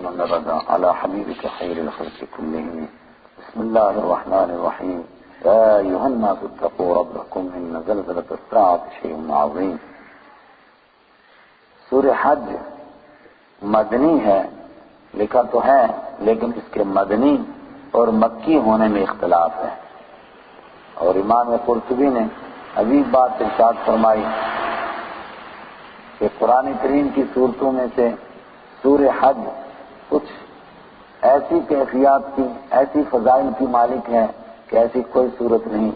من رضا على حبيبك خير الخلق كلهم. بسم الله الرحمن الرحيم. يا أيها الناس اتقوا ربكم إن زلزلة الساعة شيء عظيم. سورہ حج مدنی ہے، لکھا تو ہے لیکن اس کے مدنی اور مکی ہونے میں اختلاف ہے، اور امام قرطبی نے عجیب بات ارشاد فرمائی کہ قرآن کریم کی صورتوں میں سے سورہ حج کچھ ایسی کیفیات کی، ایسی فضائل کی مالک ہے کہ ایسی کوئی صورت نہیں.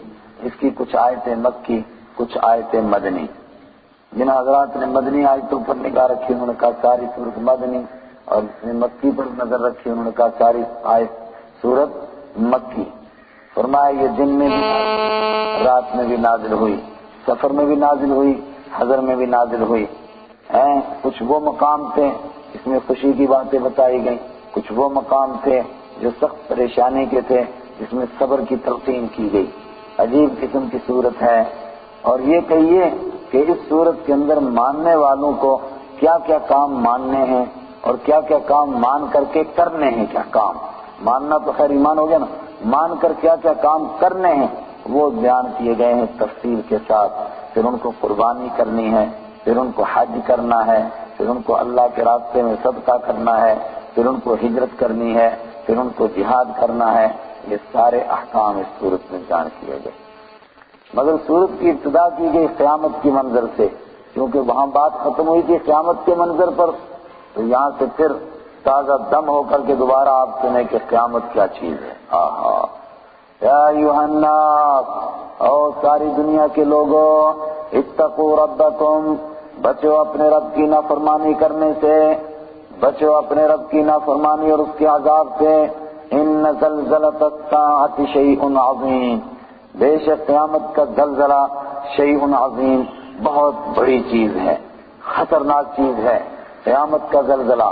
اس کی کچھ آیتیں مکی، کچھ آیتیں مدنی. جن حضرات نے مدنی آیتوں پر نگاہ رکھی انہوں نے کہا ساری صورت مدنی، اور جس نے مکی پر نظر رکھی انہوں نے کہا ساری آیت صورت مکی. فرمایا یہ دن میں بھی رات میں بھی نازل ہوئی، سفر میں بھی نازل ہوئی، حضر میں بھی نازل ہوئی. کچھ وہ مقام تھے اس میں خوشی کی باتیں بتائی گئیں، کچھ وہ مقام تھے جو سخت پریشانی کے تھے جس میں صبر کی تلقین کی گئی. عجیب قسم کی صورت ہے. اور یہ کہیے کہ اس صورت کے اندر ماننے والوں کو کیا کیا کام ماننے ہیں اور کیا کیا کام مان کر کے کرنے ہیں. کیا کام ماننا تو خیر ایمان ہو گیا نا، مان کر کیا کیا کام کرنے ہیں وہ بیان کیے گئے ہیں تفصیل کے ساتھ. پھر ان کو قربانی کرنی ہے، پھر ان کو حج کرنا ہے، پھر ان کو اللہ کے راستے میں صدقہ کرنا ہے، پھر ان کو ہجرت کرنی ہے، پھر ان کو جہاد کرنا ہے. یہ سارے احکام اس صورت میں بیان کیے گئے. مگر صورت کی ابتدا کی گئی قیامت کی منظر سے، کیونکہ وہاں بات ختم ہوئی تھی قیامت کے منظر پر، تو یہاں سے پھر تازہ دم ہو کر کے دوبارہ آپ سنیں کہ قیامت کیا چیز ہے. یا ایھا الناس، او ساری دنیا کے لوگوں، اتقوا ربکم، بچو اپنے رب کی نافرمانی کرنے سے، بچو اپنے رب کی نافرمانی اور اس کے عذاب سے. ان زلزلۃ الساعۃ شیء عظیم، بے شک قیامت کا زلزلہ شیء عظیم، بہت بڑی چیز ہے، خطرناک چیز ہے قیامت کا زلزلہ.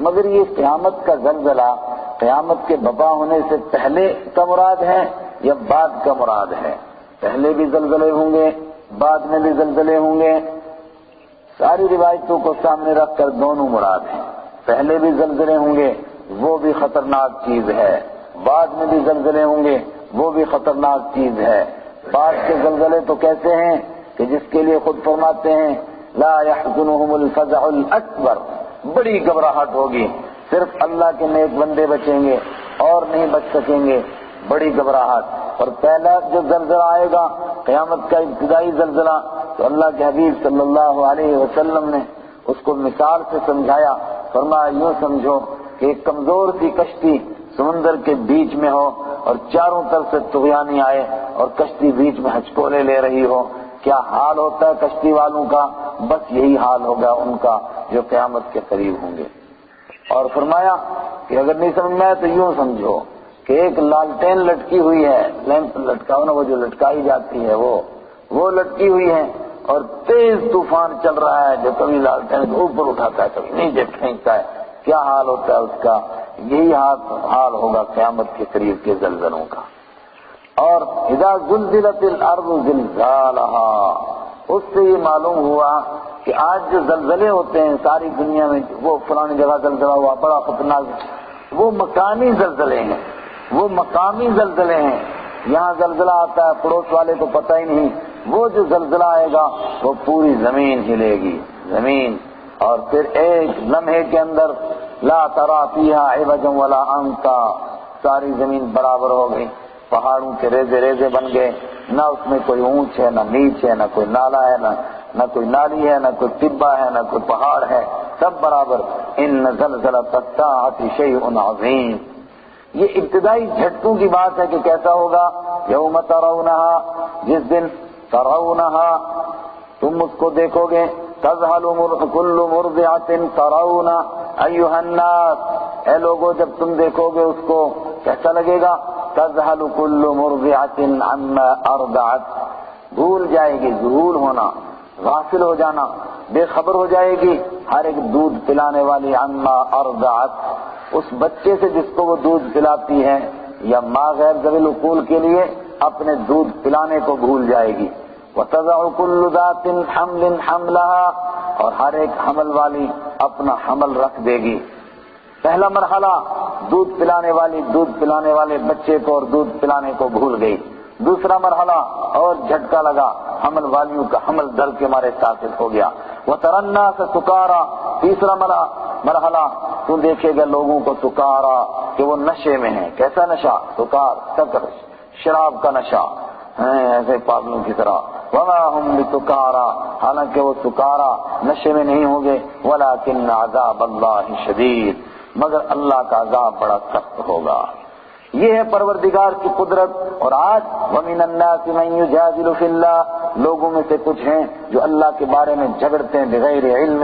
مگر یہ قیامت کا زلزلہ قیامت کے برپا ہونے سے پہلے کا مراد ہے یا بعد کا مراد ہے؟ پہلے بھی زلزلے ہوں گے، بعد میں بھی زلزلے ہوں گے. ساری روایتوں کو سامنے رکھ کر دونوں مراد ہیں. پہلے بھی زلزلے ہوں گے وہ بھی خطرناک چیز ہے، بعد میں بھی زلزلے ہوں گے وہ بھی خطرناک چیز ہے. بعد کے زلزلے تو کیسے ہیں کہ جس کے لیے خود فرماتے ہیں لا يحزنهم الفزع الاکبر، بڑی گھبراہٹ ہوگی، صرف اللہ کے نیک بندے بچیں گے اور نہیں بچ سکیں گے. بڑی گھبراہٹ. اور پہلا جو زلزلہ آئے گا قیامت کا ابتدائی زلزلہ، تو اللہ کے حبیب صلی اللہ علیہ وسلم نے اس کو مثال سے سمجھایا. فرمایا یوں سمجھو کہ ایک کمزور سی کشتی سمندر کے بیچ میں ہو اور چاروں طرف سے طغیانی آئے اور کشتی بیچ میں ہچکولے لے رہی ہو. کیا حال ہوتا ہے کشتی والوں کا؟ بس یہی حال ہوگا ان کا جو قیامت کے قریب ہوں گے. اور فرمایا کہ اگر نہیں سمجھ میں آئے تو یوں سمجھو کہ ایک لالٹین لٹکی ہوئی ہے، لیمپ لٹکا ہو نا، وہ جو لٹکائی جاتی ہے وہ لٹکی ہوئی ہے، اور تیز طوفان چل رہا ہے جو کبھی لالٹین کو اوپر اٹھاتا ہے کبھی نیچے پھینکتا ہے. کیا حال ہوتا ہے اس کا؟ یہی حال ہوگا قیامت کے قریب کے زلزلوں کا. اور اذا زلزلت الارض زلزالہا، اس سے یہ معلوم ہوا کہ آج جو زلزلے ہوتے ہیں ساری دنیا میں، وہ فلانی جگہ زلزلہ ہوا بڑا خطرناک، وہ مکانی زلزلے ہیں، وہ مقامی زلزلے ہیں. یہاں زلزلہ آتا ہے پڑوس والے کو پتہ ہی نہیں، وہ جو زلزلہ آئے گا وہ پوری زمین ہلے گی، زمین. اور پھر ایک لمحے کے اندر لا ترى فيها عوجا ولا امتا، ساری زمین برابر ہو گئی، پہاڑوں کے ریزے ریزے بن گئے، نہ اس میں کوئی اونچ ہے نہ نیچ ہے، نہ کوئی نالا ہے نہ کوئی نالی ہے، نہ کوئی ٹبا ہے نہ کوئی پہاڑ ہے، سب برابر. ان زلزلۃ الساعۃ شیء عظیم. یہ ابتدائی جھٹکوں کی بات ہے کہ کیسا ہوگا. یوم ترونہا، جس دن ترونہا تم اس کو دیکھو گے، تذہل کل مرضعۃ ترون ایھا الناس، اے لوگوں جب تم دیکھو گے اس کو کیسا لگے گا. تذہل کل مرضعۃ عما ارضعت، بھول جائے گی، ذہول ہونا، غافل ہو جانا، بے خبر ہو جائے گی ہر ایک دودھ پلانے والی عما ارضعت، اس بچے سے جس کو وہ دودھ پلاتی ہے، یا ماں غیر ذوی العقول کے لیے اپنے دودھ پلانے کو بھول جائے گی. وَتَضَعُ كُلُّ ذَاتٍ حَمْلٍ حَمْلَهَا، اور ہر ایک حمل والی اپنا حمل رکھ دے گی. پہلا مرحلہ دودھ پلانے والے بچے کو اور دودھ پلانے کو بھول گئی. دوسرا مرحلہ اور جھٹکا لگا، حمل والیوں کا حمل در کے مارے ساقط ہو گیا. وَتَرَى النَّاسَ سُكَارَىٰ، تیسرا مرحلہ تو دیکھے گا لوگوں کو سکارا کہ وہ نشے میں ہیں. کیسا نشہ؟ سکار، سکر، شراب کا نشہ، ایسے پاگلوں کی طرح. وَمَا هُمْ بِسُكَارَىٰ، حالانکہ وہ سکارا نشے میں نہیں ہوں گے. وَلَٰكِنَّ عَذَابَ اللَّهِ شَدِيدٌ، مگر اللہ کا عذاب بڑا سخت ہوگا. یہ ہے پروردگار کی قدرت. اور آج وَمِنَ النَّاسِ مَن يُجَادِلُ فِي اللَّهِ، لوگوں میں سے کچھ ہیں جو اللہ کے بارے میں جھگڑتے ہیں بغیر علم،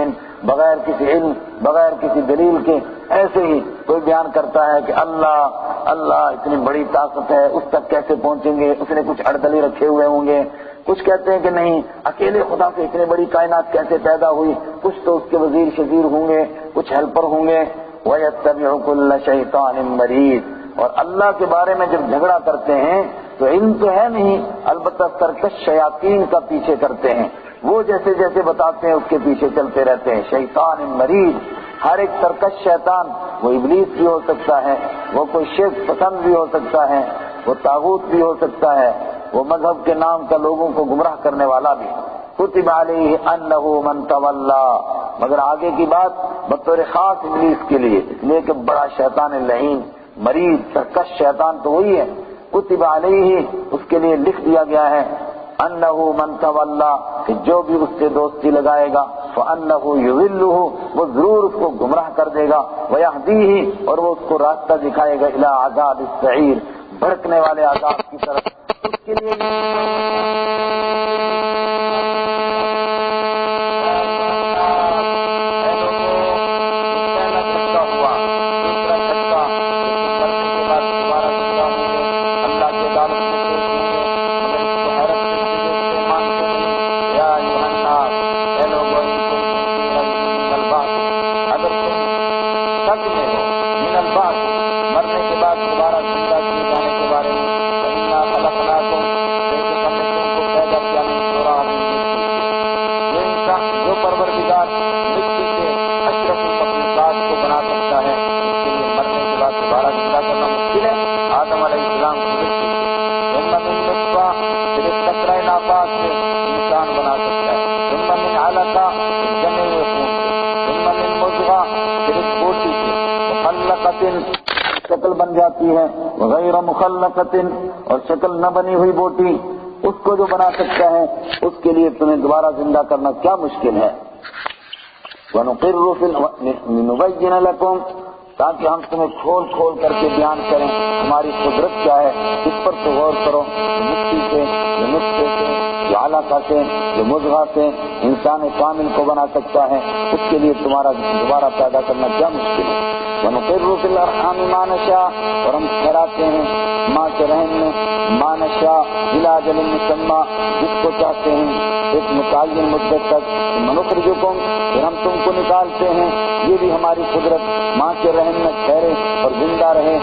بغیر کسی علم، بغیر کسی دلیل کے. ایسے ہی کوئی بیان کرتا ہے کہ اللہ اتنی بڑی طاقت ہے، اس تک کیسے پہنچیں گے، اس نے کچھ اڑدلی رکھے ہوئے ہوں گے. کچھ کہتے ہیں کہ نہیں، اکیلے خدا سے اتنی بڑی کائنات کیسے پیدا ہوئی، کچھ تو اس کے وزیر شزیر ہوں گے، کچھ ہیلپر ہوں گے. وَيَتَّبِعُ كُلَّ شَيْطَانٍ مَرِيدٍ، اور اللہ کے بارے میں جب جھگڑا کرتے ہیں تو علم تو ہے نہیں، البتہ سرکش شیاطین کا پیچھے کرتے ہیں. وہ جیسے جیسے بتاتے ہیں اس کے پیچھے چلتے رہتے ہیں. شیطان مرید، ہر ایک سرکش شیطان، وہ ابلیس بھی ہو سکتا ہے، وہ کوئی شرک پسند بھی ہو سکتا ہے، وہ طاغوت بھی ہو سکتا ہے، وہ مذہب کے نام کا لوگوں کو گمراہ کرنے والا بھی. کتب علیہ انہ من تولا، مگر آگے کی بات بطور خاص ابلیس کے لیے، اس لیے کہ بڑا شیطان لعین مرید سرکش شیطان تو وہی ہے. کتب علیہ، اس کے لیے لکھ دیا گیا ہے، انہ من تولا، کہ جو بھی اس سے دوستی لگائے گا فانہ یضلہ، وہ ضرور اس کو گمراہ کر دے گا. ویہدیہ، اور وہ اس کو راستہ دکھائے گا الی عذاب السعیر، بھڑکنے والے عذاب کی طرف. اس کے لیے شکل بن جاتی ہے، غیر مخلقۃ، اور شکل نہ بنی ہوئی بوٹی، اس کو جو بنا سکتا ہے اس کے لیے تمہیں دوبارہ زندہ کرنا کیا مشکل ہے. وَنُقِرُّ لِنُبَيِّنَ لَكُمْ، تاکہ ہم تمہیں کھول کھول کر کے بیان کریں ہماری قدرت کیا ہے. اس پر تو غور کرو. مٹی سے، جو نطفے سے، جو علقہ سے، جو مضغہ سے انسان کامل کو بنا سکتا ہے، اس کے لیے تمہارا دوبارہ پیدا کرنا کیا مشکل ہے. وَنُقِرُّ فِي الْأَرْحَامِ مَا نَشَاءُ، اور ہم ٹھہراتے ہیں ماں کے رحم میں مَا نَشَاءُ إِلَىٰ أَجَلٍ مُّسَمًّى، جس کو چاہتے ہیں ایک متعین مدت تک. نُخْرِجُكُمْ، پھر ہم تم کو نکالتے ہیں. یہ بھی ہماری قدرت، ماں کے رحم میں ٹھہرے اور زندہ رہے،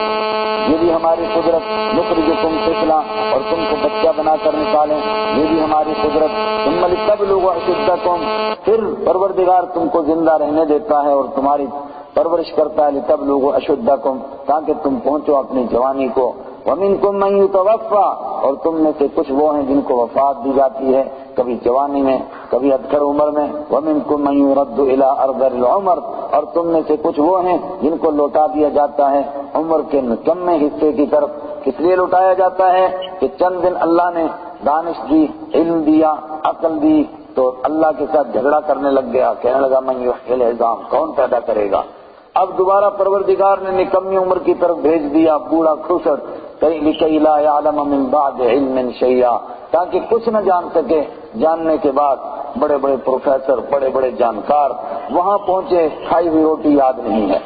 یہ بھی ہماری قدرت. نُخْرِجُكُمْ طِفْلًا، اور تم کو بچہ بنا کر نکالیں، یہ بھی ہماری قدرت. ثُمَّ لِتَبْلُغُوا أَشُدَّكُمْ، پھر پروردگار تم کو زندہ رہنے دیتا ہے اور تمہاری پرورش کرتا ہے. لِتَبْلُغُوا أَشُدَّكُمْ، تاکہ تم پہنچو اپنی جوانی کو. وَمِنْكُمْ مَن يُتَوَفَّى، اور تم میں سے کچھ وہ ہیں جن کو وفات دی جاتی ہے، کبھی جوانی میں، کبھی ادھر عمر میں. وَمِنْكُمْ مَن يُرَدُّ إِلَىٰ أَرْذَلِ الْعُمُرِ، اور تم میں سے کچھ وہ ہیں جن کو لوٹا دیا جاتا ہے عمر کے نکمے حصے کی طرف. کس لیے لوٹایا جاتا ہے؟ کہ چند دن اللہ نے دانش دی، علم دیا، عقل دی، تو اللہ کے ساتھ جھگڑا کرنے لگ گیا، کہنے لگا من یحیی العظام، کون پیدا کرے گا. اب دوبارہ پروردگار نے نکمی عمر کی طرف بھیج دیا، بوڑھا کھسٹ، لِكَيْ لَا يَعْلَمَ مِن بَعْدِ عِلْمٍ شَيْئًا، تاکہ کچھ نہ جان سکے. جاننے کے بعد بڑے بڑے پروفیسر، بڑے بڑے جانکار وہاں پہنچے، کھائی ہوئی روٹی یاد نہیں ہے.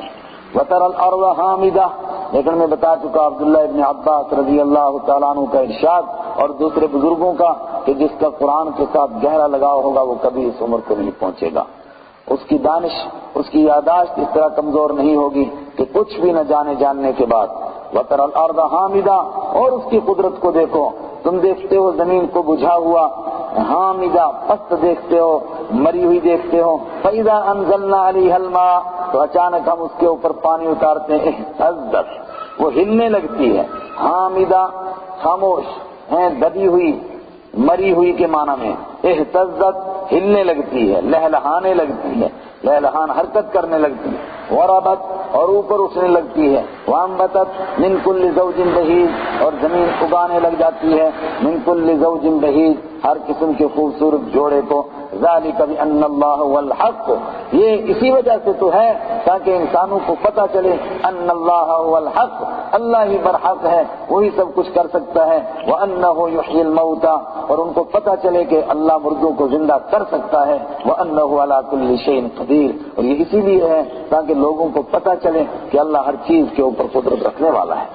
وَتَرَى الْأَرْضَ حَامِدَةً، لیکن میں بتا چکا عبداللہ ابن عباس رضی اللہ تعالیٰ عنہ کا ارشاد اور دوسرے بزرگوں کا کہ جس کا قرآن کے ساتھ گہرا لگاؤ ہوگا وہ کبھی اس عمر کو نہیں پہنچے گا. اس کی دانش، اس کی یاداشت اس طرح کمزور نہیں ہوگی کہ کچھ بھی نہ جاننے کے بعد. وَتَرَى الْأَرْضَ حَامِدَةً، اور اس کی قدرت کو دیکھو. تم دیکھتے ہو زمین کو بجھا ہوا، حامدہ پست دیکھتے ہو، مری ہوئی دیکھتے ہو، فَإِذَا أَنزَلْنَا عَلَيْهَا الْمَاءَ تو اچانک ہم اس کے اوپر پانی اتارتے ہیں، اهتزت وہ ہلنے لگتی ہے، حامدہ خاموش ہیں، دبی ہوئی مری ہوئی کے معنی میں، اهتزت ہلنے لگتی ہے، لہلہانے لگتی ہے، لہلہان حرکت کرنے لگتی ہے، وربت اور اوپر اٹھنے لگتی ہے، وانبتت من کل زوج بہیج اور زمین اگانے لگ جاتی ہے، من کل زوج بہیج ہر قسم کے خوبصورت جوڑے کو، ذالک بان اللہ هو الحق یہ اسی وجہ سے تو ہے تاکہ انسانوں کو پتہ چلے ان اللہ هو الحق اللہ ہی برحق ہے، وہی سب کچھ کر سکتا ہے، وانہ یحیی الموتى اور ان کو پتہ چلے کہ اللہ مردوں کو زندہ کر سکتا ہے، وانہ علی کل شیء قدیر اور یہ اسی لیے ہے تاکہ لوگوں کو پتہ چلے کہ اللہ ہر چیز کے اوپر قدرت رکھنے والا ہے،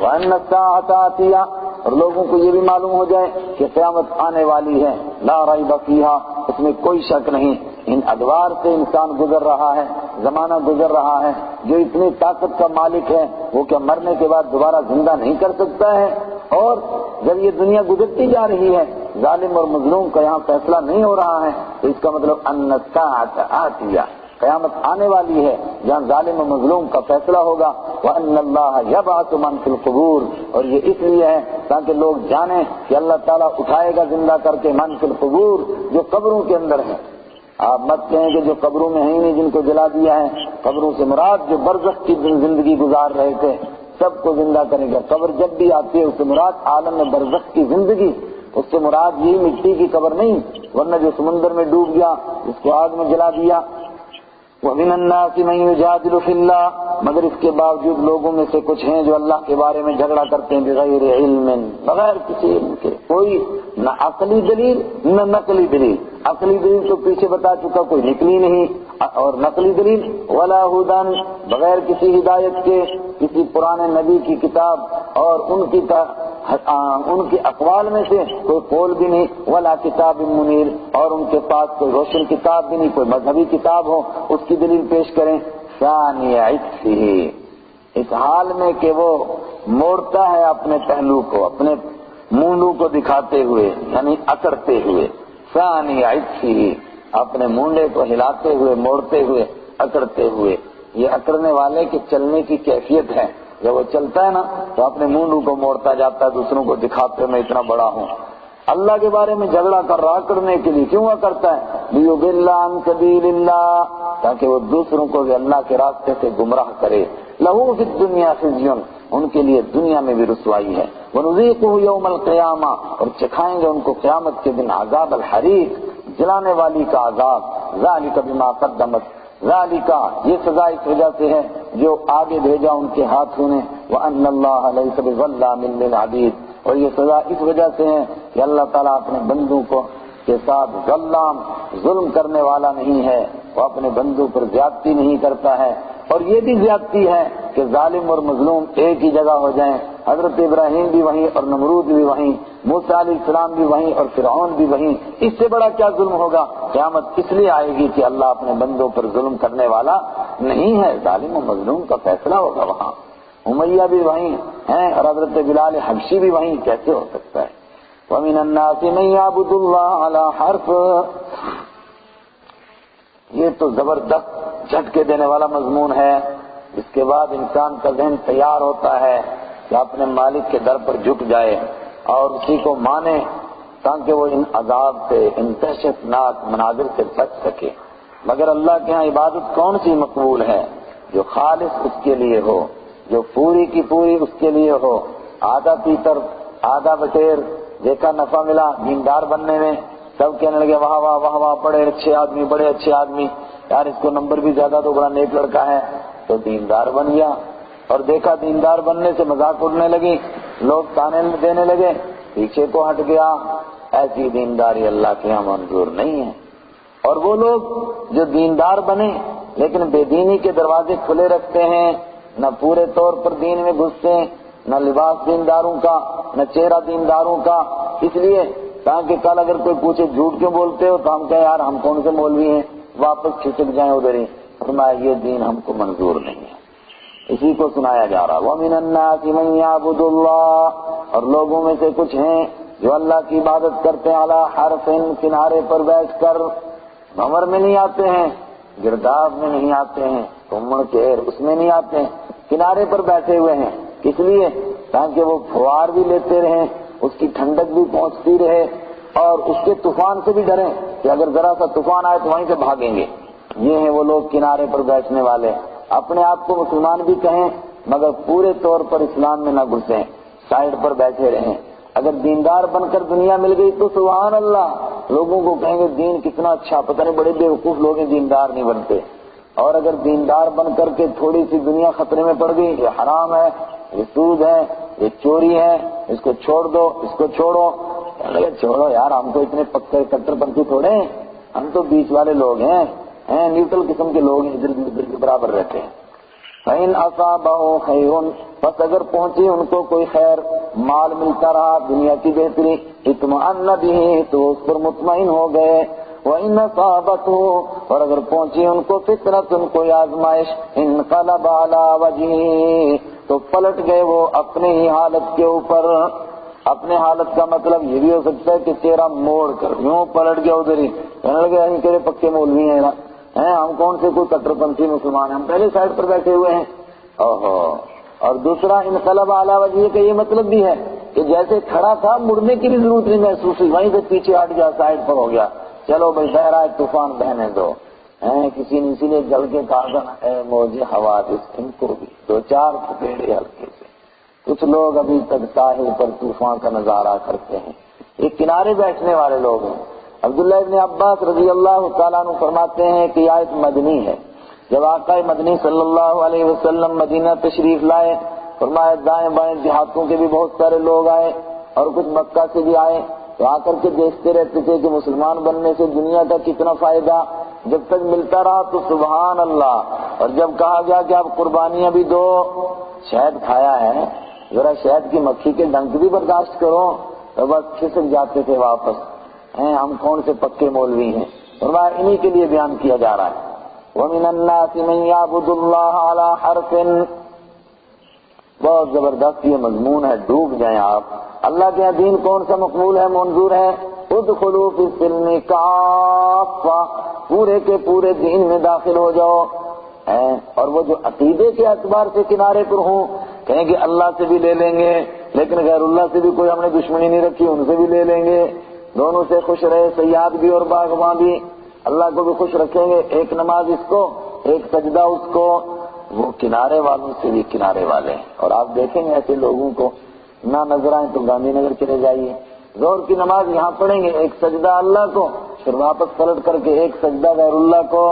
وَأَنَّ السَّاعَةَ آتِيَةٌ اور لوگوں کو یہ بھی معلوم ہو جائے کہ قیامت آنے والی ہے، لا ریب فیہا اس میں کوئی شک نہیں، ان ادوار سے انسان گزر رہا ہے، زمانہ گزر رہا ہے، جو اتنی طاقت کا مالک ہے وہ کیا مرنے کے بعد دوبارہ زندہ نہیں کر سکتا ہے؟ اور جب یہ دنیا گزرتی جا رہی ہے، ظالم اور مظلوم کا یہاں فیصلہ نہیں ہو رہا ہے، تو اس کا مطلب ان الساعة آتیہ قیامت آنے والی ہے جہاں ظالم و مظلوم کا فیصلہ ہوگا، وَأَنَّ اللَّهَ يَبْعَثُ مَن فِي الْقُبُورِ اور یہ اس لیے ہے تاکہ لوگ جانیں کہ اللہ تعالیٰ اٹھائے گا زندہ کر کے من فی القبور جو قبروں کے اندر ہیں۔ آپ مت کہیں کہ جو قبروں میں ہیں نہیں جن کو جلا دیا ہے، قبروں سے مراد جو برزخ کی زندگی گزار رہے تھے سب کو زندہ کرے گا۔ قبر جب بھی آتی ہے اس سے مراد عالم میں برزخ کی زندگی، اس سے مراد یہی مٹی کی قبر نہیں، ورنہ جو سمندر میں ڈوب گیا اس کو آگ میں جلا دیا۔ وَمِنَ النَّاسِ مَن يُجَادِلُ فِي اللَّهِ مگر اس کے باوجود لوگوں میں سے کچھ ہیں جو اللہ کے بارے میں جھگڑا کرتے ہیں بغیر علم بغیر کسی علم کے، کوئی نہ عقلی دلیل نہ نقلی دلیل، عقلی دلیل تو پیچھے بتا چکا کوئی نکلی نہیں، اور نقلی دلیل ولا ہدن بغیر کسی ہدایت کے، کسی پرانے نبی کی کتاب اور ان کی اقوال میں سے کوئی قول بھی نہیں، ولا کتاب منیر اور ان کے پاس کوئی روشن کتاب بھی نہیں، کوئی مذہبی کتاب ہو اس کی دلیل پیش کریں۔ ثانی عطفہ اس حال میں کہ وہ موڑتا ہے اپنے پہلو کو، اپنے مونڈوں کو دکھاتے ہوئے یعنی اکڑتے ہوئے، ثانی عطفہ اپنے مونڈے کو ہلاتے ہوئے، موڑتے ہوئے، اکڑتے ہوئے، یہ اکڑنے والے کے چلنے کی کیفیت ہے، جب وہ چلتا ہے نا تو اپنے مونڈوں کو موڑتا جاتا ہے دوسروں کو دکھاتے میں اتنا بڑا ہوں۔ اللہ کے بارے میں جھگڑا کر رہا کرنے کے لیے کیوں کرتا ہے؟ لِيُضِلَّ عَن سَبِيلِ اللَّهِ تاکہ وہ دوسروں کو بھی اللہ کے راستے سے گمراہ کرے۔ لَهُ فِي الدُّنْيَا خِزْيٌ ان کے لیے دنیا میں بھی رسوائی ہے، وَنُذِيقُهُ يَوْمَ الْقِيَامَةِ اور چکھائیں گے ان کو قیامت کے دن عذاب الحریق جلانے والی کا عذاب، ذَلِكَ بِمَا قَدَّمَتْ ذَلِكَ یہ سزا اس وجہ سے ہے جو آگے بھیجا ان کے ہاتھوں نے، وَأَنَّ اللَّهَ لَيْسَ بِظَلَّامٍ لِّلْعَبِيدِ اور یہ سزا اس وجہ سے ہے کہ اللہ تعالیٰ اپنے بندوں کو کے ساتھ ظلام ظلم کرنے والا نہیں ہے، وہ اپنے بندوں پر زیادتی نہیں کرتا ہے، اور یہ بھی زیادتی ہے کہ ظالم اور مظلوم ایک ہی جگہ ہو جائیں، حضرت ابراہیم بھی وہیں اور نمرود بھی وہیں، موسیٰ علیہ السلام بھی وہیں اور فرعون بھی وہیں، اس سے بڑا کیا ظلم ہوگا؟ قیامت اس لیے آئے گی کہ اللہ اپنے بندوں پر ظلم کرنے والا نہیں ہے، ظالم و مظلوم کا فیصلہ ہوگا وہاں۔ امیہ بھی وہیں ہیں اور حضرت بلال حبشی بھی وہیں، کیسے ہو سکتا ہے؟ وَمِنَ النَّاسِ مَن يَعْبُدُ اللَّهَ عَلَى حَرْفٍ یہ تو زبردست جھٹکے دینے والا مضمون ہے، اس کے بعد انسان کا ذہن تیار ہوتا ہے کہ اپنے مالک کے در پر جھک جائے اور اسی کو مانے تاکہ وہ ان عذاب سے، ان دہشتناک مناظر سے بچ سکے۔ مگر اللہ کے ہاں عبادت کون سی مقبول ہے؟ جو خالص اس کے لیے ہو، جو پوری کی پوری اس کے لیے ہو، آدھا پیتر آدھا بٹیر، دیکھا نفع ملا دیندار بننے میں، سب کہنے لگے واہ واہ واہ واہ بڑے اچھے آدمی بڑے اچھے آدمی، یار اس کو نمبر بھی زیادہ تو بڑا نیک لڑکا ہے، تو دیندار بن گیا، اور دیکھا دیندار بننے سے مذاق اڑنے لگی، لوگ تانے دینے لگے، پیچھے کو ہٹ گیا، ایسی دینداری اللہ کے یہاں منظور نہیں ہے۔ اور وہ لوگ جو دیندار بنے لیکن بے دینی کے دروازے کھلے رکھتے ہیں، نہ پورے طور پر دین میں گھستے ہیں، نہ لباس دینداروں کا، نہ چہرہ دینداروں کا، اس لیے تاکہ کل اگر کوئی پوچھے جھوٹ کیوں بولتے ہو تو ہم کہیں یار ہم کون سے مولوی ہیں، واپس کھسک جائیں ادھر ہی، فرمایا یہ دین ہم کو منظور نہیں ہے۔ اسی کو سنایا جا رہا، وَمِنَ النَّاسِ مَن يَعْبُدُ اللَّهَ اور لوگوں میں سے کچھ ہیں جو اللہ کی عبادت کرتے ہیں علی حرف، کنارے پر بیٹھ کر، بھنور میں نہیں آتے ہیں، گرداب میں نہیں آتے ہیں، کمڑ کیر اس میں نہیں آتے ہیں، کنارے پر بیٹھے ہوئے ہیں۔ کس لیے؟ تاکہ وہ پھوار بھی لیتے رہیں، اس کی ٹھنڈک بھی پہنچتی رہے، اور اس کے طوفان سے بھی ڈریں کہ اگر ذرا سا طوفان آئے تو وہیں سے بھاگیں گے۔ یہ ہیں وہ لوگ کنارے پر بیٹھنے والے، اپنے آپ کو مسلمان بھی کہیں مگر پورے طور پر اسلام میں نہ گھسیں، سائڈ پر بیٹھے رہیں۔ اگر دیندار بن کر دنیا مل گئی تو سبحان اللہ، لوگوں کو کہیں گے دین کتنا اچھا، پتہ نہیں بڑے بیوقوف لوگ ہیں دیندار نہیں بنتے۔ اور اگر دیندار بن کر کے تھوڑی سی دنیا خطرے میں پڑ گئی، یہ حرام ہے، یہ سود ہے، یہ چوری ہے، اس کو چھوڑ دو، اس کو چھوڑو، چھوڑو یار، ہم تو اتنے پکے کٹر پنتھی تھوڑے ہیں، ہم تو بیچ والے لوگ ہیں، نیوٹرل قسم کے لوگ ہیں، ادھر کے برابر رہتے ہیں۔ فَإِنْ أَصَابَهُ خَيْرٌ، پس اگر پہنچی ان کو کوئی خیر، مال ملتا رہا، دنیا کی بہتری، اطمأن بِهِ، تو اس پر مطمئن ہو گئے۔ وَإِنْ أَصَابَتْهُ، اور اگر پہنچی ان کو فِتْنَةٌ، کوئی آزمائش، انقلب علی وجهه، تو پلٹ گئے وہ اپنے ہی حالت کے اوپر۔ اپنے حالت کا مطلب یہ بھی ہو سکتا ہے کہ چہرہ موڑ کر یوں پلٹ گیا ادھر ہی، کہنے لگے ہم تیرے پکے مولوی ہیں نا، ہم کون سے کوئی کٹر پنتھی مسلمان ہیں، ہم پہلے سائڈ پر بیٹھے ہوئے ہیں۔ اور دوسرا انقلب علی وجہہ کا یہ مطلب بھی ہے کہ جیسے کھڑا تھا مڑنے کی بھی ضرورت نہیں محسوس ہوئی، وہیں سے پیچھے ہٹ گیا، سائڈ پر ہو گیا، چلو بھائی بہہ رہا ہے طوفان بہنے دو۔ کسی نے اسی لیے جل کے کہا تھا اے موج حوادث ان کو بھی دو چار پھپیڑے ہلکے سے۔ کچھ لوگ ابھی تک ساحل پر طوفان کا نظارہ کرتے ہیں، یہ کنارے بیٹھنے والے لوگ ہیں۔ عبداللہ ابن عباس رضی اللہ تعالیٰ عنہ فرماتے ہیں کہ یہ آیت مدنی ہے۔ جب آقا مدنی صلی اللہ علیہ وسلم مدینہ تشریف لائے، فرمایا دائیں بائیں دیہاتوں کے بھی بہت سارے لوگ آئے اور کچھ مکہ سے بھی آئے، تو آ کر کے دیکھتے رہتے تھے کہ مسلمان بننے سے دنیا کا کتنا فائدہ، جب تک ملتا رہا تو سبحان اللہ، اور جب کہا گیا کہ آپ قربانیاں بھی دو، شہد کھایا ہے ذرا شہد کی مکھی کے ڈنک بھی برداشت کرو، تو بس کھسک جاتے تھے واپس، ہم کون سے پکے مولوی ہیں۔ فرمایا انہی کے لیے بیان کیا جا رہا ہے۔ وَمِنَ النَّاسِ مَن يَعْبُدُ اللَّهَ عَلَى حَرْفٍ، بہت زبردست یہ مضمون ہے، ڈوب جائیں آپ۔ اللہ کے دین کون سا مقبول ہے، منظور ہے؟ ادخلوا فی السلم کافہ، پورے کے پورے دین میں داخل ہو جاؤ۔ اور وہ جو عقیدے کے اعتبار سے کنارے پر ہوں، کہیں کہ اللہ سے بھی لے لیں گے لیکن غیر اللہ سے بھی کوئی ہم نے دشمنی نہیں رکھی، ان سے بھی لے لیں گے، دونوں سے خوش رہے، سیاد بھی اور باغباں بھی، اللہ کو بھی خوش رکھیں گے، ایک نماز اس کو ایک سجدہ اس کو، وہ کنارے والوں سے بھی کنارے والے ہیں۔ اور آپ دیکھیں گے ایسے لوگوں کو نہ نظر آئیں تو گاندھی نگر چلے جائیے، ظہر کی نماز یہاں پڑھیں گے، ایک سجدہ اللہ کو، پھر واپس پلٹ کر کے ایک سجدہ غیر اللہ کو،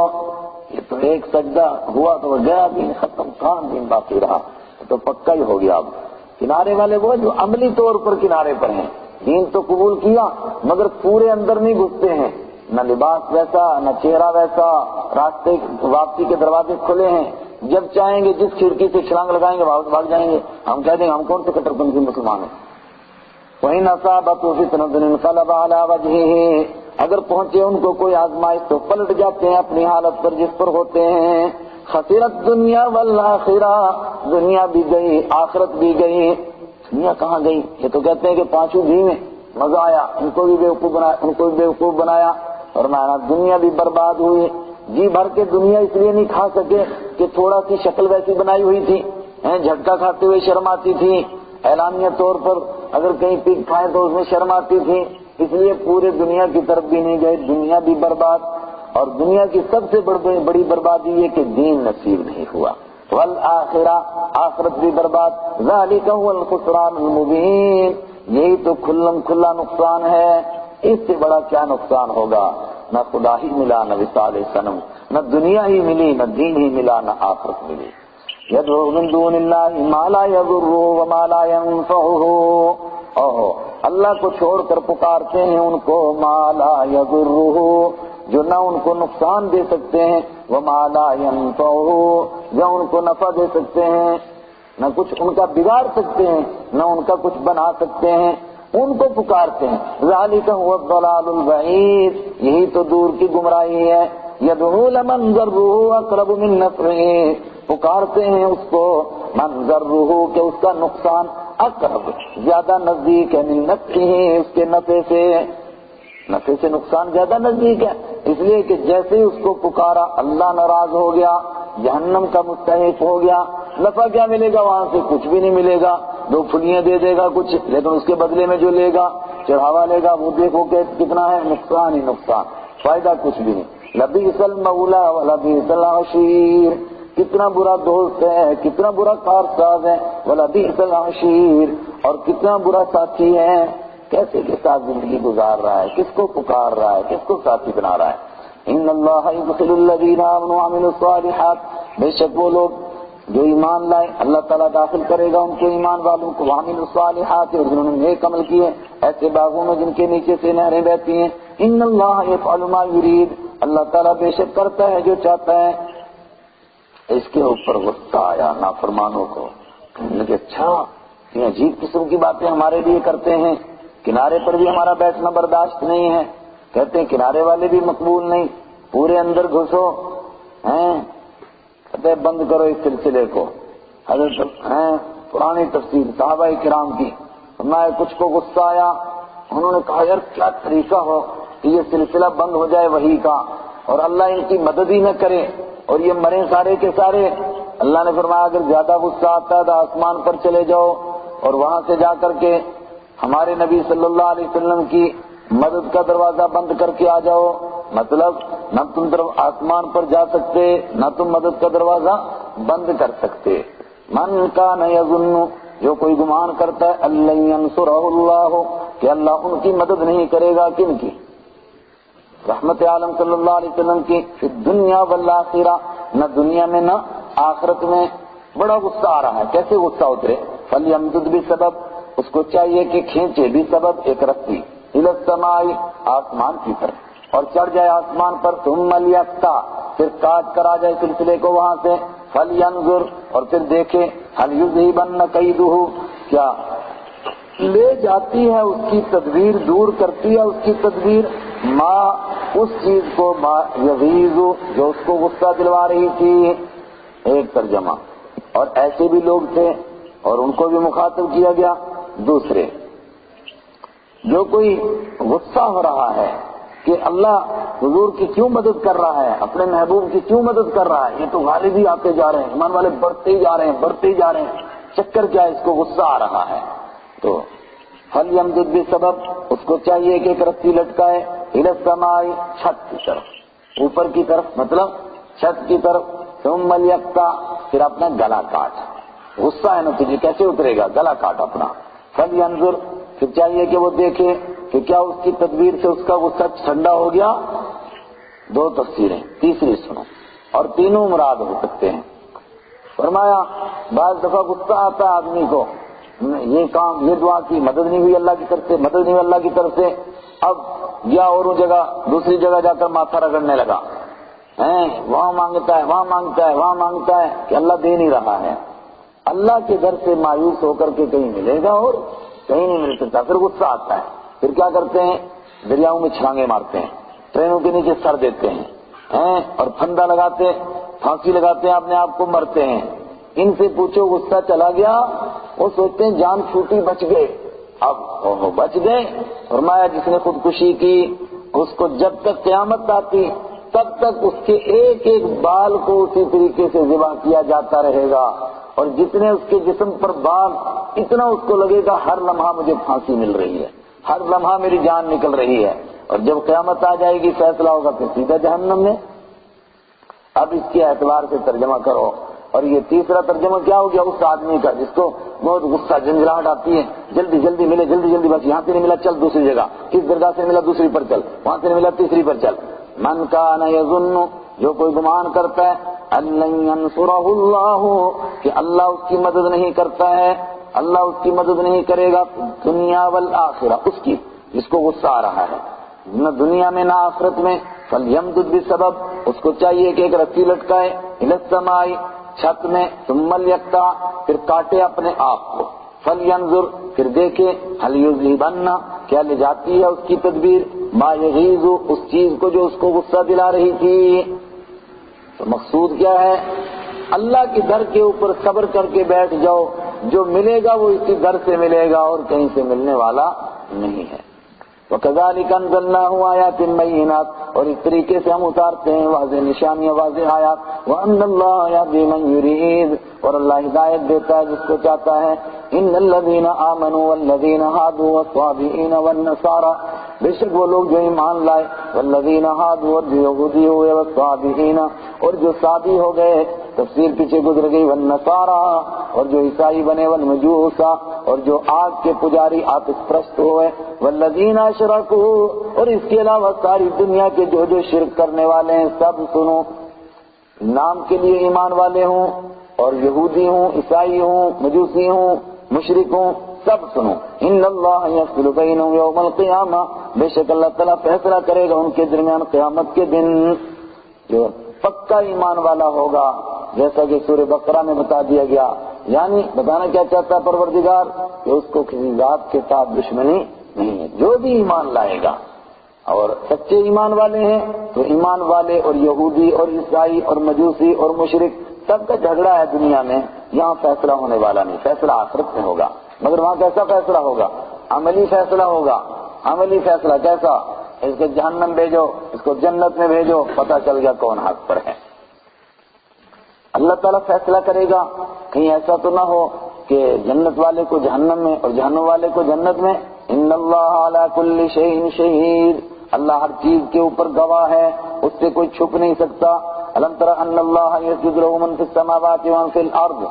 یہ تو ایک سجدہ ہوا تو وہ گیا، دین ختم، کہاں دین باقی رہا، تو پکا ہی ہو گیا۔ اب کنارے والے وہ جو عملی طور پر کنارے پر ہیں، دین تو قبول کیا مگر پورے اندر نہیں گھستے ہیں، نہ لباس ویسا نہ چہرہ ویسا، راستے واپسی کے دروازے کھلے ہیں، جب چاہیں گے جس کھڑکی سے چھلانگ لگائیں گے واپس بھاگ جائیں گے، ہم کہہ دیں گے ہم کون سے کٹر پنتھی مسلمان ہیں۔ وَإِنْ أَصَابَتْهُ فِتْنَةٌ انقلب عَلَى وَجْهِهِ، اگر پہنچے ان کو کوئی آزمائش تو پلٹ جاتے ہیں اپنی حالت پر جس پر ہوتے ہیں۔ خسرت دنیا والآخرہ، دنیا بھی گئی آخرت بھی گئی۔ دنیا کہاں گئی؟ یہ تو کہتے ہیں کہ پانچوں جی میں مزہ آیا، ان کو بھی بیوقوف بنایا، اور مانا دنیا بھی برباد ہوئی۔ جی بھر کے دنیا اس لیے نہیں کھا سکے کہ تھوڑا سی شکل ویسی بنائی ہوئی تھی، جھٹکا کھاتے ہوئے شرم آتی تھی، اعلانیہ طور پر اگر کہیں پیک کھائے تو اس میں شرم آتی تھی، اس لیے پورے دنیا کی طرف بھی نہیں گئے، دنیا بھی برباد۔ اور دنیا کی سب سے بڑی بربادی یہ کہ دین نصیب نہیں ہوا، والآخرہ، آخرت بھی برباد۔ ذالک هو الخسران المبین، یہی تو کھلم کھلا نقصان ہے، اس سے بڑا کیا نقصان ہوگا؟ نہ خدا ہی ملا، نہ وصال صنم، نہ دنیا ہی ملی، نہ دین ہی ملا، نہ آخرت ملی۔ يدعو من دون اللہ ما لا يضره وما لا ينفعه، اللہ کو چھوڑ کر پکارتے ہیں ان کو ما لا يضره، جو نہ ان کو نقصان دے سکتے ہیں، وما لا ينفعه، جو ان کو نفع دے سکتے ہیں، نہ کچھ ان کا بگاڑ سکتے ہیں نہ ان کا کچھ بنا سکتے ہیں، ان کو پکارتے ہیں۔ ذالک هو الضلال البعید، یہی تو دور کی گمراہی ہے۔ یدعو لمن ضره اقرب من نفعه، پکارتے ہیں اس کو من ضره کہ اس کا نقصان اقرب زیادہ نزدیک ہے، من نفعہ اس کے نفع سے، نفع سے نقصان زیادہ نزدیک ہے، اس لیے کہ جیسے ہی اس کو پکارا اللہ ناراض ہو گیا، جہنم کا مستحق ہو گیا، نفع کیا ملے گا وہاں سے؟ کچھ بھی نہیں ملے گا، دو پھلیاں دے دے گا کچھ، لیکن اس کے بدلے میں جو لے گا، چڑھاوا لے گا، وہ دیکھو کہ کتنا ہے، نقصان ہی نقصان، فائدہ کچھ بھی نہیں۔ لبئس المولا ولبئس العشیر، کتنا برا دوست ہے، کتنا برا کارساز ہے، ولبئس العشیر، اور کتنا برا ساتھی ہے، کیسے کے ساتھ زندگی گزار رہا ہے، کس کو پکار رہا ہے، کس کو ساتھی بنا رہا ہے۔ ان اللہ یدخل الذین آمنوا وعملوا الصالحات، بے شک وہ لوگ جو ایمان لائے اللہ تعالیٰ داخل کرے گا ان کو، ایمان والوں کو، وعملوا الصالحات، اور جنہوں نے نیک عمل کیے ایسے باغوں میں جن کے نیچے سے نہریں بہتی ہیں۔ ان اللہ یفعل ما یرید، اللہ تعالیٰ بے شک کرتا ہے جو چاہتا ہے۔ اس کے اوپر غصہ آیا نافرمانوں کو، کہنے لگے اچھا یہ عجیب قسم کی باتیں ہمارے لیے کرتے ہیں، کنارے پر بھی ہمارا بیٹھنا برداشت نہیں ہے، کہتے ہیں کنارے والے بھی مقبول نہیں، پورے اندر گھسو ہیں، کہتے ہیں بند کرو اس سلسلے کو۔ حضرت ہیں پرانی تفسیر صحابہ کرام کی، فرمایا کچھ کو غصہ آیا، انہوں نے کہا یار کیا طریقہ ہو کہ یہ سلسلہ بند ہو جائے وحی کا، اور اللہ ان کی مدد ہی نہ کرے اور یہ مریں سارے کے سارے۔ اللہ نے فرمایا اگر زیادہ غصہ آتا ہے تو آسمان پر چلے جاؤ اور وہاں سے جا کر کے ہمارے نبی صلی اللہ علیہ وسلم کی مدد کا دروازہ بند کر کے آ جاؤ، مطلب نہ تم آسمان پر جا سکتے نہ تم مدد کا دروازہ بند کر سکتے۔ من کان یظن، جو کوئی گمان کرتا ہے اللہ ینصرہ اللہ، کہ اللہ ان کی مدد نہیں کرے گا، کن کی؟ رحمت عالم صلی اللہ علیہ وسلم کی، فی الدنیا والآخرہ، نہ دنیا میں نہ آخرت میں۔ بڑا غصہ آ رہا ہے، کیسے غصہ اترے؟ فلیمدد بسبب، اس کو چاہیے کہ کھینچے بھی سبب ایک رسی، الی السماء، آسمان کی طرف، اور چڑھ جائے آسمان پر، ثم لیقطع، پھر کاٹ کر آ جائے سلسلے کو وہاں سے، فلینظر، اور پھر دیکھے، هل یذهبن کیدہ، کیا لے جاتی ہے اس کی تدبیر، دور کرتی ہے اس کی تدبیر، ما اس چیز کو، ما یغیظ، جو اس کو غصہ دلوا رہی تھی، ایک ترجمہ۔ اور ایسے بھی لوگ تھے اور ان کو بھی مخاطب کیا گیا۔ دوسرے، جو کوئی غصہ ہو رہا ہے کہ اللہ حضور کی کیوں مدد کر رہا ہے، اپنے محبوب کی کیوں مدد کر رہا ہے، یہ تو غالب ہی آتے جا رہے ہیں، ایمان والے بڑھتے ہی جا رہے ہیں، بڑھتے ہی جا رہے ہیں، چکر کیا ہے، اس کو غصہ آ رہا ہے۔ تو فلیمدد بسبب، اس کو چاہیے کہ ایک رسی لٹکائے، الی السماء، چھت کی طرف، اوپر کی طرف، مطلب چھت کی طرف، ثم لیقطع، پھر اپنا گلا کاٹ، غصہ ہے نا تجھے، کیسے اترے گا، گلا کاٹ اپنا۔ فلینظر، پھر چاہیے کہ وہ دیکھے کہ کیا اس کی تدبیر سے اس کا غصہ ٹھنڈا ہو گیا۔ دو تفسیریں، تیسری سنو، اور تینوں مراد ہو سکتے ہیں۔ فرمایا بعض دفعہ غصہ آتا ہے آدمی کو، یہ کام، یہ دعا کی، مدد نہیں ہوئی اللہ کی طرف سے، مدد نہیں ہوئی اللہ کی طرف سے، اب گیا اور جگہ، دوسری جگہ جا کر ماتھا رگڑنے لگا، وہاں مانگتا ہے، وہاں مانگتا ہے، وہاں مانگتا ہے کہ اللہ دے نہیں رہا ہے۔ اللہ کے در سے مایوس ہو کر کے کہیں ملے گا اور کہیں نہیں مل سکتا، پھر غصہ آتا ہے، پھر کیا کرتے ہیں، دریاؤں میں چھلانگے مارتے ہیں، ٹرینوں کے نیچے سر دیتے ہیں، اور پھندا لگاتے، پھانسی لگاتے ہیں، اپنے آپ کو مرتے ہیں۔ ان سے پوچھو غصہ چلا گیا، وہ سوچتے ہیں جان چھوٹی، بچ گئے، اب وہ بچ گئے۔ فرمایا جس نے خودکشی کی اس کو جب تک قیامت آتی تب تک اس کے ایک ایک بال کو اسی طریقے سے ذبح کیا جاتا رہے گا، اور جتنے اس کے جسم پر بال، اتنا اس کو لگے گا ہر لمحہ مجھے پھانسی مل رہی ہے، ہر لمحہ میری جان نکل رہی ہے، اور جب قیامت آ جائے گی فیصلہ ہوگا پھر سیدھا جہنم میں۔ اب اس کے اعتبار سے ترجمہ کرو۔ اور یہ تیسرا ترجمہ کیا ہو گیا اس آدمی کا جس کو بہت غصہ، جھنجھلاہٹ آتی ہے، جلدی جلدی ملے، جلدی جلدی، بس یہاں سے نہیں ملا چل دوسری جگہ، اس درگاہ سے ملا دوسری پر چل، وہاں سے نہیں ملا تیسری پر چل۔ من کان یظن، جو کوئی گمان کرتا ہے، ان لن ینصرہ اللہ، کہ اللہ اس کی مدد نہیں کرتا ہے، اللہ اس کی مدد نہیں کرے گا، دنیا والآخرہ، اس کی جس کو غصہ آ رہا ہے، نہ دنیا میں نہ آخرت میں، فلیمدد بسبب، اس کو چاہیے کہ ایک رسی لٹکائے، الی السماء، چھت میں، ثم لیقطع، پھر کاٹے اپنے آپ کو، فلینظر، پھر دیکھے، هل یذهبن، کیا لے جاتی ہے اس کی تدبیر، ما یغیظ، اس چیز کو جو اس کو غصہ دلا رہی تھی۔ تو مقصود کیا ہے، اللہ کے در کے اوپر صبر کر کے بیٹھ جاؤ، جو ملے گا وہ اسی در سے ملے گا اور کہیں سے ملنے والا نہیں ہے۔ وَكَذَلِكَ أَنزَلْنَاهُ آيَاتٍ بَيِّنَاتٍ، اور اس طریقے سے ہم اتارتے ہیں واضح نشانیاں، واضح آیات۔ وَأَنَّ اللَّهَ يَهْدِي مَن يُرِيدُ، اور اللہ ہدایت دیتا ہے جس کو چاہتا ہے۔ إِنَّ الَّذِينَ آمَنُوا وَالَّذِينَ هَادُوا وَالصَّابِئِينَ وَالنَّصَارَى، بے شک وہ لوگ جو ایمان لائے، والذین ہادوا، اور جو یہودی ہوئے، والصابئین، اور جو صابی ہو گئے، تفسیر پیچھے گزر گئی، والنصارى، اور جو عیسائی بنے، والمجوس، اور جو آگ کے پجاری آتش پرست ہوئے، والذین اشرکوا، اور اس کے علاوہ ساری دنیا کے جو جو شرک کرنے والے ہیں سب سنو، نام کے لیے ایمان والے ہوں اور یہودی ہوں، عیسائی ہوں، مجوسی ہوں، مشرک ہوں، سب سنو۔ ان اللہ یفصل بینہم یوم القیامہ، بے شک اللہ تعالیٰ فیصلہ کرے گا ان کے درمیان قیامت کے دن۔ جو پکا ایمان والا ہوگا، جیسا کہ سورہ بقرہ میں بتا دیا گیا، یعنی بتانا کیا چاہتا ہے پروردگار کہ اس کو کسی ذات کے ساتھ دشمنی نہیں ہے، جو بھی ایمان لائے گا۔ اور سچے ایمان والے ہیں تو ایمان والے اور یہودی اور عیسائی اور مجوسی اور مشرک سب کا جھگڑا ہے دنیا میں، یہاں فیصلہ ہونے والا نہیں، فیصلہ آخرت میں ہوگا، مگر وہاں کیسا فیصلہ ہوگا؟ عملی فیصلہ ہوگا۔ عملی فیصلہ کیسا؟ اس کو جہنم بھیجو، اس کو جنت میں بھیجو، پتہ چل گیا کون حق پر ہے۔ اللہ تعالیٰ فیصلہ کرے گا، کہیں ایسا تو نہ ہو کہ جنت والے کو جہنم میں اور جہنم والے کو جنت میں۔ ان اللہ علی کل شیء شہید، اللہ ہر چیز کے اوپر گواہ ہے، اس سے کوئی چھپ نہیں سکتا۔ الم تر ان اللہ یسجد له من فی السماوات ومن فی الارض،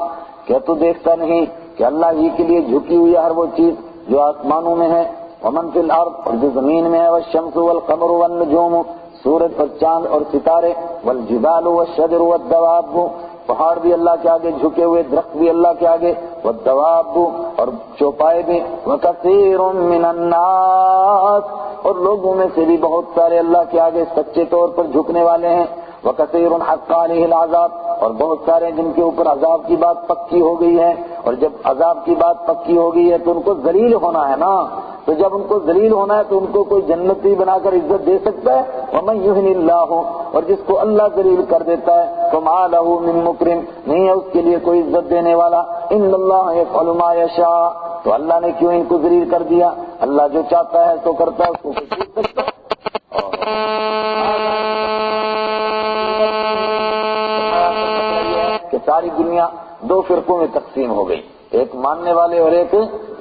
کیا تو دیکھتا نہیں کہ اللہ ہی کے لیے جھکی ہوئی ہے ہر وہ چیز جو آسمانوں میں ہے، ومن فی الارض، اور جو زمین میں ہے، والشمس والقمر والنجوم، سورج اور چاند اور ستارے، والجبال والشجر والدواب، پہاڑ بھی اللہ کے آگے جھکے ہوئے، درخت بھی اللہ کے آگے، والدواب، اور چوپائے بھی، وکثیر من الناس، اور لوگوں میں سے بھی بہت سارے اللہ کے آگے سچے طور پر جھکنے والے ہیں، وکثیر حق علیہ العذاب، اور بہت سارے جن کے اوپر عذاب کی بات پکی ہو گئی ہے، اور جب عذاب کی بات پکی ہو گئی ہے تو ان کو ذلیل ہونا ہے نا، تو جب ان کو ذلیل ہونا ہے تو ان کو کوئی جنتی بنا کر عزت دے سکتا ہے؟ وَمَن يُهِنِ اللَّهُ، اور جس کو اللہ ذلیل کر دیتا ہے فَمَا لَهُ مِن مُكْرِمٍ، نہیں ہے اس کے لیے کوئی عزت دینے والا۔ إِنَّ اللَّهَ يَفْعَلُ مَا يَشَاءُ، تو اللہ نے کیوں ان کو ذلیل کر دیا؟ اللہ جو چاہتا ہے تو کرتا ہے، اس کو کوئی پوچھ سکتا ہے؟ کہ ساری دنیا دو فرقوں میں تقسیم ہو گئی، ایک ماننے والے اور ایک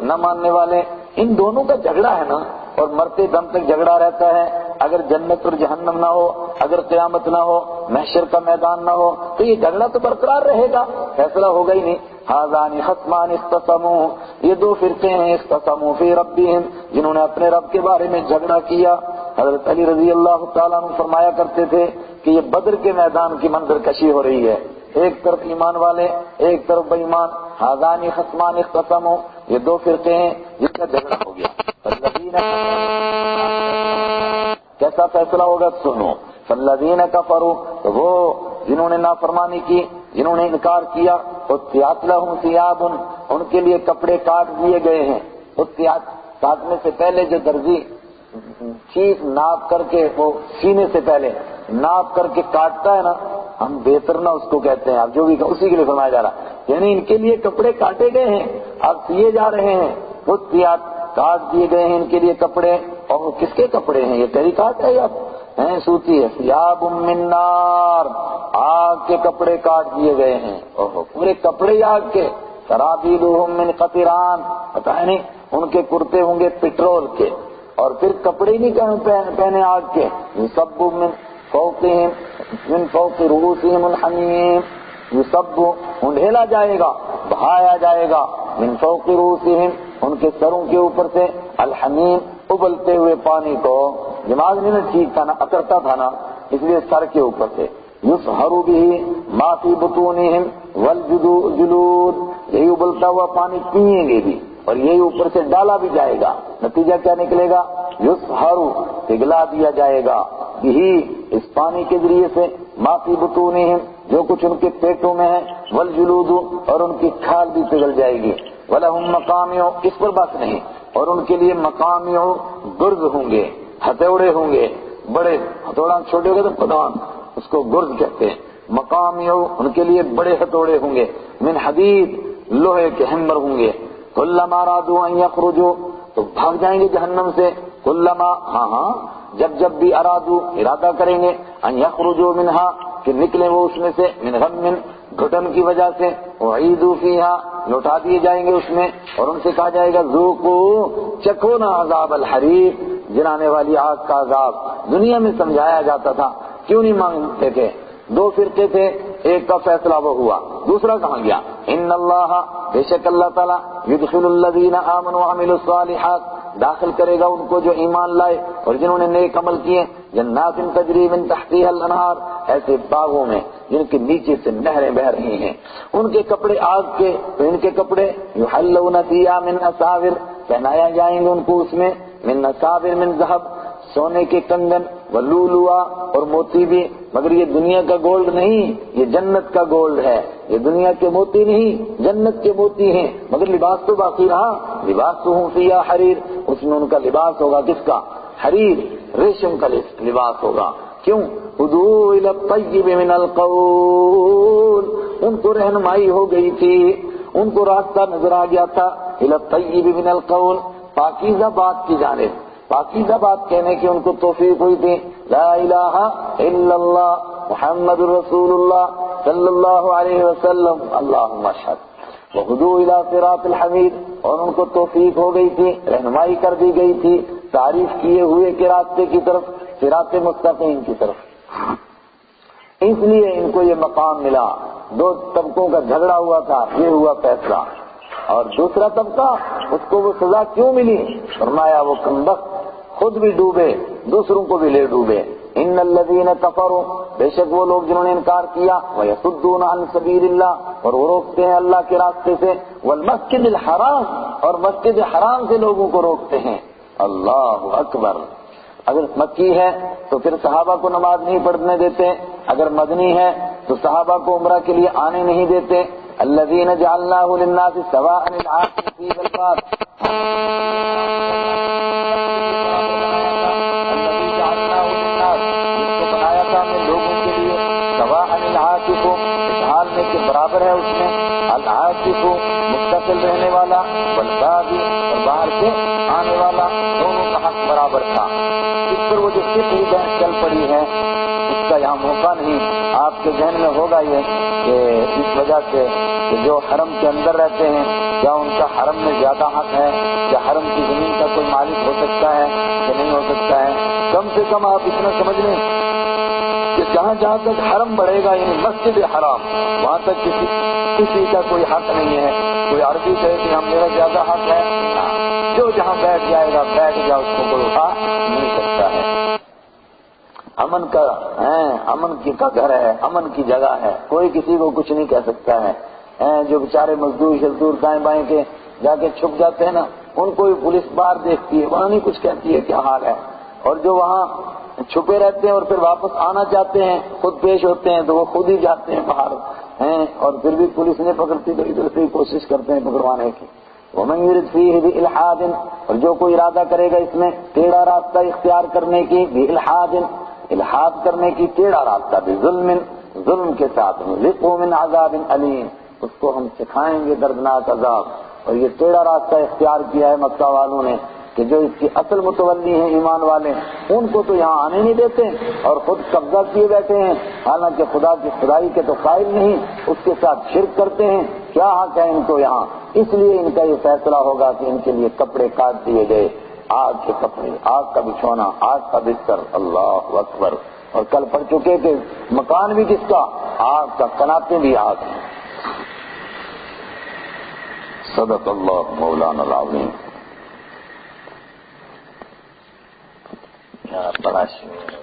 نہ ماننے والے۔ ان دونوں کا جھگڑا ہے نا، اور مرتے دم تک جھگڑا رہتا ہے۔ اگر جنت اور جہنم نہ ہو، اگر قیامت نہ ہو، محشر کا میدان نہ ہو، تو یہ جھگڑا تو برقرار رہے گا، فیصلہ ہوگا ہی نہیں۔ ہذان خصمان اختصموا، یہ دو فرقے ہیں، اختصموا فی ربہم، جنہوں نے اپنے رب کے بارے میں جھگڑا کیا۔ حضرت علی رضی اللہ تعالیٰ عنہ فرمایا کرتے تھے کہ یہ بدر کے میدان کی منظر کشی ہو رہی ہے، ایک طرف ایمان والے، ایک طرف بے ایمان۔ ہذان خصمان اختصموا، یہ دو فرقے ہیں جن کا جھگڑا ہو گیا۔ کیسا فیصلہ ہوگا سنو۔ فالذین کفروا، وہ جنہوں نے نافرمانی کی، جنہوں نے انکار کیا، قطعت لہم ثیاب، ان کے لیے کپڑے کاٹ دیے گئے ہیں۔ قطعت، کاٹنے سے پہلے جو درزی چیز ناپ کر کے، وہ سینے سے پہلے ناپ کر کے کاٹتا ہے نا، ہم بہتر نہ اس کو کہتے ہیں، اب جو بھی اسی کے لیے فرمایا جا رہا ہے، یعنی ان کے لیے کپڑے کاٹے گئے ہیں، اب سیے جا رہے ہیں۔ قطعت، کاٹ دیے گئے ہیں ان کے لیے کپڑے، اور کس کے کپڑے ہیں؟ یہ تیری کاٹ ہے یا سوتی ہے؟ ثیاب من نار، آگ کے کپڑے کاٹ دیے گئے ہیں، پورے کپڑے آگ کے۔ سرابیلہم من قطران، پتہ ہے نہیں، ان کے کرتے ہوں گے پٹرول کے، اور پھر کپڑے نہیں پہنے آگ کے۔ یصب من فوقہم من فوق رؤوسہم الحمیم، یصب، انڈھیلا جائے گا، بہایا جائے گا، من فوق رؤوسہم، ان کے سروں کے اوپر سے، الحمیم، ابلتے ہوئے پانی کو۔ دماغ نہیں نا ٹھیک تھا نا، اکڑتا تھا نا، اس لیے سر کے اوپر سے۔ یصہر بہ ما فی بطونہم والجلود، یہی ابلتا ہوا پانی پئیں گے بھی، اور یہی اوپر سے ڈالا بھی جائے گا۔ نتیجہ کیا نکلے گا؟ یصہر، پگھلا دیا جائے گا، یہی اس پانی کے ذریعے سے، ما فی بطونہم، جو کچھ ان کے پیٹوں میں ہے، والجلود، اور ان کی کھال بھی پگھل جائے گی۔ وَلَهُمْ مَقَامِعُ، اس پر بس نہیں، اور ان کے لیے مقامع، گرز ہوں گے، ہتھوڑے ہوں گے، بڑے ہتھوڑا، چھوٹے ہو گئے تو پتوان، اس کو گرز کہتے ہیں۔ مقامع، ان کے لیے بڑے ہتھوڑے ہوں گے، من حدید، لوہے کے ہیمر ہوں گے. کلما ارادوا ان یخرجوا تو بھاگ جائیں گے جہنم سے. کلما ہاں جب بھی ارادو ارادہ کریں گے ان یخرجوا منہا کہ نکلیں وہ اس میں سے من غم گھٹن کی وجہ سے اعیدوا فیہا لوٹا دیے جائیں گے اس میں اور ان سے کہا جائے گا ذوقوا چکھو نا عذاب الحریق جلانے والی آگ کا عذاب. دنیا میں سمجھایا جاتا تھا کیوں نہیں مانگتے تھے. دو فرقے تھے ایک کا فیصلہ وہ ہوا دوسرا کہاں گیا. ان اللہ بے شک اللہ تعالیٰ یدخل الذین آمنوا وعملوا الصالحات داخل کرے گا ان کو جو ایمان لائے اور جنہوں نے نیک عمل کیے جنات تجری من تحتها الانہار ایسے باغوں میں جن کے نیچے سے نہریں بہ رہی ہیں. ان کے کپڑے آگ کے تو ان کے کپڑے یحلون فیہا من اساور پہنایا جائیں گے ان کو اس میں من اساور من ذہب سونے کے کنگن ولولوا اور موتی بھی مگر یہ دنیا کا گولڈ نہیں یہ جنت کا گولڈ ہے. یہ دنیا کے موتی نہیں جنت کے موتی ہیں مگر لباس تو باقی رہا. لباسہم فیہا حریر اس میں ان کا لباس ہوگا کس کا حریر ریشم کا لباس ہوگا. کیوں ادعوا الی الطیب من القول ان کو رہنمائی ہو گئی تھی ان کو راستہ نظر آ گیا تھا الی الطیب من القول پاکیزہ بات کی جانب پاکیزہ بات کہنے کی ان کو توفیق ہوئی تھی. لا الہ الا اللہ محمد رسول اللہ صلی اللہ علیہ وسلم اللہم اشہد وہدوا الی صراط الحمید اور ان کو توفیق ہو گئی تھی رہنمائی کر دی گئی تھی تعریف کیے ہوئے کے راستے کی طرف صراط مستقیم کی طرف. اس لیے ان کو یہ مقام ملا. دو طبقوں کا جھگڑا ہوا تھا یہ ہوا فیصلہ اور دوسرا طبقہ اس کو وہ سزا کیوں ملی فرمایا وہ کمبخت خود بھی ڈوبے دوسروں کو بھی لے ڈوبے. ان الذین کفروا بے شک وہ لوگ جنہوں نے انکار کیا ویصدون عن سبیل اللہ اور وہ روکتے ہیں اللہ کے راستے سے والمسجد الحرام اور مسجد حرام سے لوگوں کو روکتے ہیں. اللہ اکبر. اگر مکی ہے تو پھر صحابہ کو نماز نہیں پڑھنے دیتے اگر مدنی ہے تو صحابہ کو عمرہ کے لیے آنے نہیں دیتے. الذین جعلناہ للناس سواء العاقل فی والباد الذی جعلناہ للناس جس کو بنایا تھا ہم نے لوگوں کے لیے سواء العاقل اس حال میں کہ برابر ہے اس میں العاقل متصل رہنے والا والباد اور باہر سے آنے والا دونوں کا حق برابر تھا. اس پر وہ جو فقہی بحث چل پڑی ہے اس کا یہاں موقع نہیں. آپ کے ذہن میں ہوگا یہ کہ اس وجہ سے کہ جو حرم کے اندر رہتے ہیں کیا ان کا حرم میں زیادہ حق ہے کیا حرم کی زمین کا کوئی مالک ہو سکتا ہے کہ نہیں ہو سکتا ہے. کم سے کم آپ اتنا سمجھ لیں کہ جہاں تک حرم بڑھے گا یعنی مسجد حرام وہاں تک کسی کا کوئی حق نہیں ہے. کوئی عربی کہے کہ ہم میرا زیادہ حق ہے جو جہاں بیٹھ جائے گا بیٹھ جائے اس کو کوئی اٹھا نہیں سکتا ہے. امن کا امن کا گھر ہے امن کی جگہ ہے کوئی کسی کو کچھ نہیں کہہ سکتا ہے. جو بیچارے مزدور دائیں بائیں کے جا کے چھپ جاتے ہیں نا ان کو بھی پولیس باہر دیکھتی ہے وہاں نہیں کچھ کہتی ہے کیا حال ہے. اور جو وہاں چھپے رہتے ہیں اور پھر واپس آنا چاہتے ہیں خود پیش ہوتے ہیں تو وہ خود ہی جاتے ہیں باہر اور پھر بھی پولیس نہیں پکڑتی تو ادھر سے ہی کوشش کرتے ہیں پکڑوانے کی. وَمَن يُرِدْ فِيهِ بِإِلْحَادٍ اور جو کوئی ارادہ کرے گا اس میں ٹیڑھا راستہ اختیار کرنے کی بِإِلْحَادٍ الحاد کرنے کی ٹیڑھا راستہ بِظُلْمٍ ظلم کے ساتھ نُذِقْهُ مِنْ عَذَابٍ أَلِيمٍ اس کو ہم سکھائیں گے دردناک عذاب. اور یہ ٹیڑھا راستہ اختیار کیا ہے مکہ والوں نے کہ جو اس کی اصل متولی ہیں ایمان والے ان کو تو یہاں آنے نہیں دیتے اور خود قبضہ کیے بیٹھے ہیں حالانکہ خدا کی خدائی کے تو قائل نہیں اس کے ساتھ شرک کرتے ہیں. کیا حق ہے ان کو یہاں. اس لیے ان کا یہ فیصلہ ہوگا کہ ان کے لیے کپڑے کاٹ دیے گئے آگ کے کپڑے آگ کا بچھونا آگ کا بستر. اللہ اکبر. اور کل پڑھ چکے کہ مکان بھی کس کا آگ کا کناتے بھی آگ. صدق اللہ مولانا العظیم. بڑا شکریہ.